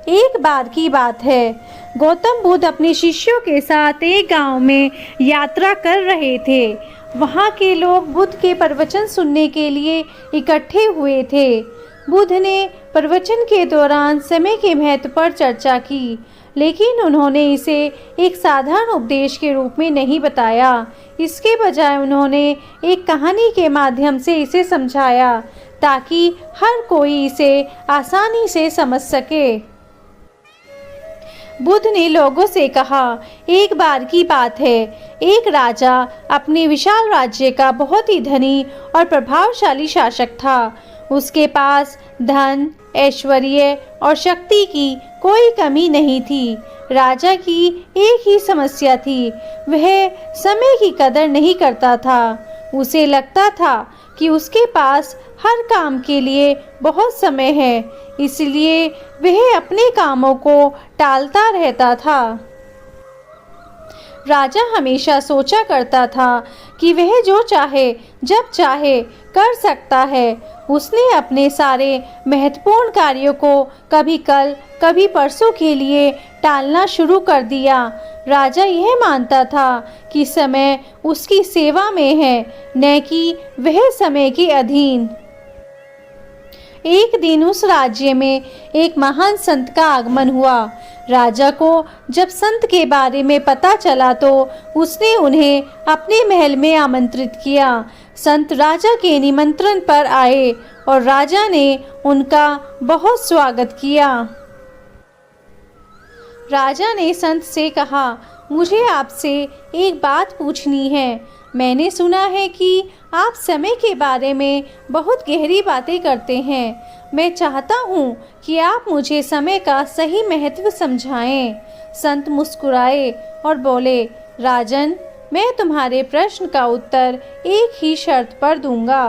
एक बार की बात है, गौतम बुद्ध अपने शिष्यों के साथ एक गांव में यात्रा कर रहे थे। वहां के लोग बुद्ध के प्रवचन सुनने के लिए इकट्ठे हुए थे। बुद्ध ने प्रवचन के दौरान समय के महत्व पर चर्चा की, लेकिन उन्होंने इसे एक साधारण उपदेश के रूप में नहीं बताया। इसके बजाय उन्होंने एक कहानी के माध्यम से इसे समझाया, ताकि हर कोई इसे आसानी से समझ सके। बुद्ध ने लोगों से कहा, एक बार की बात है, एक राजा अपने विशाल राज्य का बहुत ही धनी और प्रभावशाली शासक था। उसके पास धन, ऐश्वर्य और शक्ति की कोई कमी नहीं थी। राजा की एक ही समस्या थी, वह समय की कदर नहीं करता था। उसे लगता था कि उसके पास हर काम के लिए बहुत समय है, इसलिए वह अपने कामों को टालता रहता था। राजा हमेशा सोचा करता था कि वह जो चाहे जब चाहे कर सकता है। उसने अपने सारे महत्वपूर्ण कार्यों को कभी कल कभी परसों के लिए टालना शुरू कर दिया। राजा यह मानता था कि समय उसकी सेवा में है, न कि वह समय के अधीन। एक दिन उस राज्य में एक महान संत का आगमन हुआ। राजा को जब संत के बारे में पता चला तो उसने उन्हें अपने महल में आमंत्रित किया। संत राजा के निमंत्रण पर आए और राजा ने उनका बहुत स्वागत किया। राजा ने संत से कहा, मुझे आपसे एक बात पूछनी है। मैंने सुना है कि आप समय के बारे में बहुत गहरी बातें करते हैं। मैं चाहता हूँ कि आप मुझे समय का सही महत्व समझाएं। संत मुस्कुराए और बोले, राजन, मैं तुम्हारे प्रश्न का उत्तर एक ही शर्त पर दूंगा।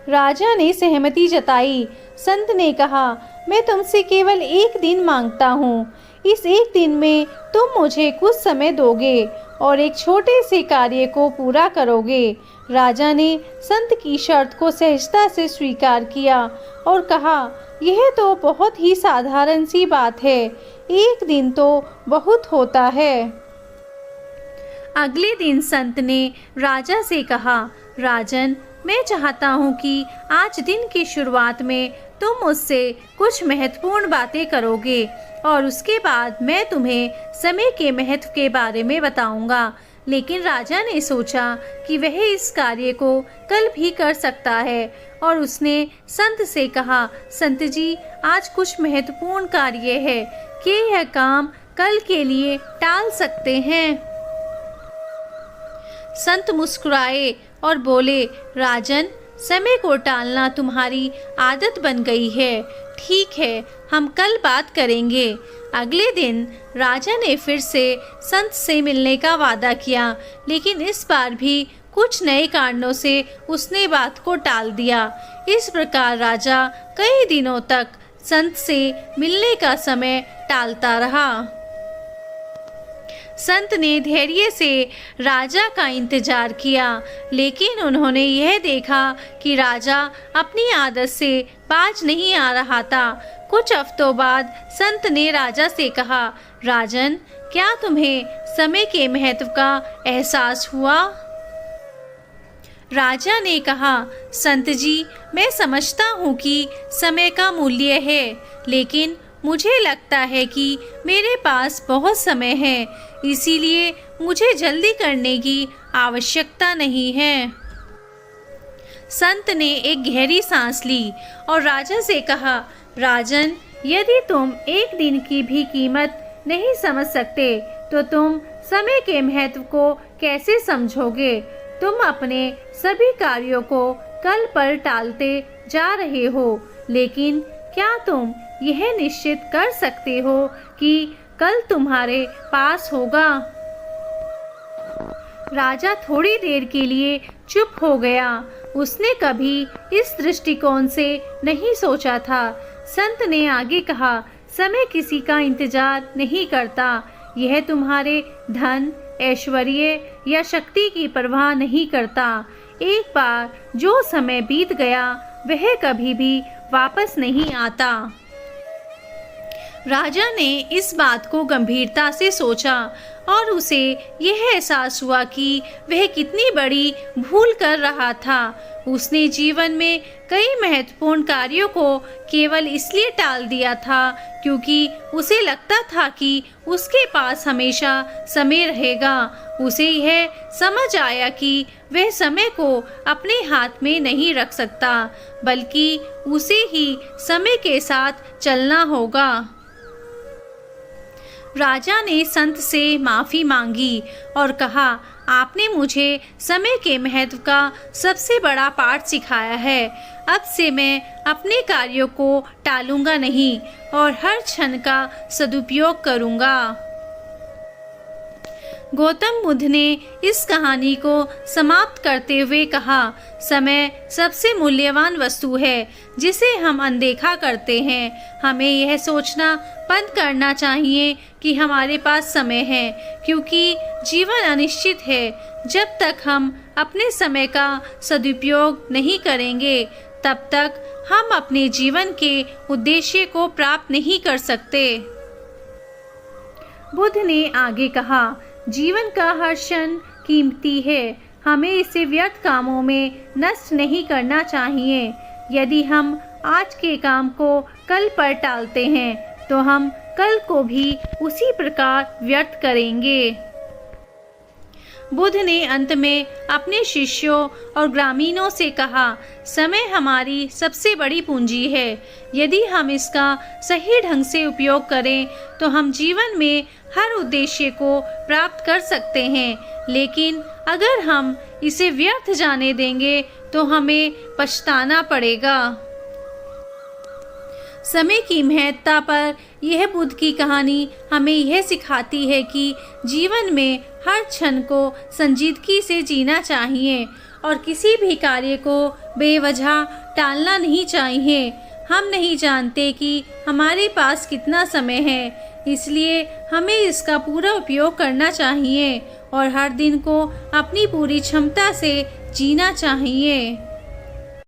राजा ने सहमति जताई। संत ने कहा, मैं तुमसे केवल एक दिन मांगता हूँ। इस एक दिन में तुम मुझे कुछ समय दोगे और एक छोटे से कार्य को पूरा करोगे। राजा ने संत की शर्त को सहजता से स्वीकार किया और कहा, यह तो बहुत ही साधारण सी बात है, एक दिन तो बहुत होता है। अगले दिन संत ने राजा से कहा, राजन, मैं चाहता हूँ कि आज दिन की शुरुआत में तुम मुझसे कुछ महत्वपूर्ण बातें करोगे और उसके बाद मैं तुम्हें समय के महत्व के बारे में बताऊंगा। लेकिन राजा ने सोचा कि वह इस कार्य को कल भी कर सकता है और उसने संत से कहा, संत जी, आज कुछ महत्वपूर्ण कार्य है, कि यह काम कल के लिए टाल सकते हैं? संत मुस्कुराए और बोले, राजन, समय को टालना तुम्हारी आदत बन गई है। ठीक है, हम कल बात करेंगे। अगले दिन राजा ने फिर से संत से मिलने का वादा किया, लेकिन इस बार भी कुछ नए कारणों से उसने बात को टाल दिया। इस प्रकार राजा कई दिनों तक संत से मिलने का समय टालता रहा। संत ने धैर्य से राजा का इंतजार किया, लेकिन उन्होंने यह देखा कि राजा अपनी आदत से बाज नहीं आ रहा था। कुछ हफ्तों बाद संत ने राजा से कहा, राजन, क्या तुम्हें समय के महत्व का एहसास हुआ? राजा ने कहा, संत जी, मैं समझता हूँ कि समय का मूल्य है, लेकिन मुझे लगता है कि मेरे पास बहुत समय है, इसीलिए मुझे जल्दी करने की आवश्यकता नहीं है। संत ने एक गहरी सांस ली और राजा से कहा, राजन, यदि तुम एक दिन की भी कीमत नहीं समझ सकते तो तुम समय के महत्व को कैसे समझोगे? तुम अपने सभी कार्यों को कल पर टालते जा रहे हो, लेकिन क्या तुम यह निश्चित कर सकते हो कि कल तुम्हारे पास होगा? राजा थोड़ी देर के लिए चुप हो गया। उसने कभी इस दृष्टिकोण से नहीं सोचा था। संत ने आगे कहा, समय किसी का इंतजार नहीं करता। यह तुम्हारे धन, ऐश्वर्य या शक्ति की परवाह नहीं करता। एक बार जो समय बीत गया वह कभी भी वापस नहीं आता। राजा ने इस बात को गंभीरता से सोचा और उसे यह एहसास हुआ कि वह कितनी बड़ी भूल कर रहा था। उसने जीवन में कई महत्वपूर्ण कार्यों को केवल इसलिए टाल दिया था क्योंकि उसे लगता था कि उसके पास हमेशा समय रहेगा। उसे यह समझ आया कि वह समय को अपने हाथ में नहीं रख सकता, बल्कि उसे ही समय के साथ चलना होगा। राजा ने संत से माफ़ी मांगी और कहा, आपने मुझे समय के महत्व का सबसे बड़ा पाठ सिखाया है। अब से मैं अपने कार्यों को टालूंगा नहीं और हर क्षण का सदुपयोग करूंगा। गौतम बुद्ध ने इस कहानी को समाप्त करते हुए कहा, समय सबसे मूल्यवान वस्तु है जिसे हम अनदेखा करते हैं। हमें यह सोचना बंद करना चाहिए कि हमारे पास समय है, क्योंकि जीवन अनिश्चित है। जब तक हम अपने समय का सदुपयोग नहीं करेंगे, तब तक हम अपने जीवन के उद्देश्य को प्राप्त नहीं कर सकते। बुद्ध ने आगे कहा, जीवन का हर क्षण कीमती है। हमें इसे व्यर्थ कामों में नष्ट नहीं करना चाहिए। यदि हम आज के काम को कल पर टालते हैं, तो हम कल को भी उसी प्रकार व्यर्थ करेंगे। बुद्ध ने अंत में अपने शिष्यों और ग्रामीणों से कहा, समय हमारी सबसे बड़ी पूंजी है। यदि हम इसका सही ढंग से उपयोग करें तो हम जीवन में हर उद्देश्य को प्राप्त कर सकते हैं, लेकिन अगर हम इसे व्यर्थ जाने देंगे तो हमें पछताना पड़ेगा। समय की महत्ता पर यह बुद्ध की कहानी हमें यह सिखाती है कि जीवन में हर क्षण को संजीदगी से जीना चाहिए और किसी भी कार्य को बेवजह टालना नहीं चाहिए। हम नहीं जानते कि हमारे पास कितना समय है, इसलिए हमें इसका पूरा उपयोग करना चाहिए और हर दिन को अपनी पूरी क्षमता से जीना चाहिए।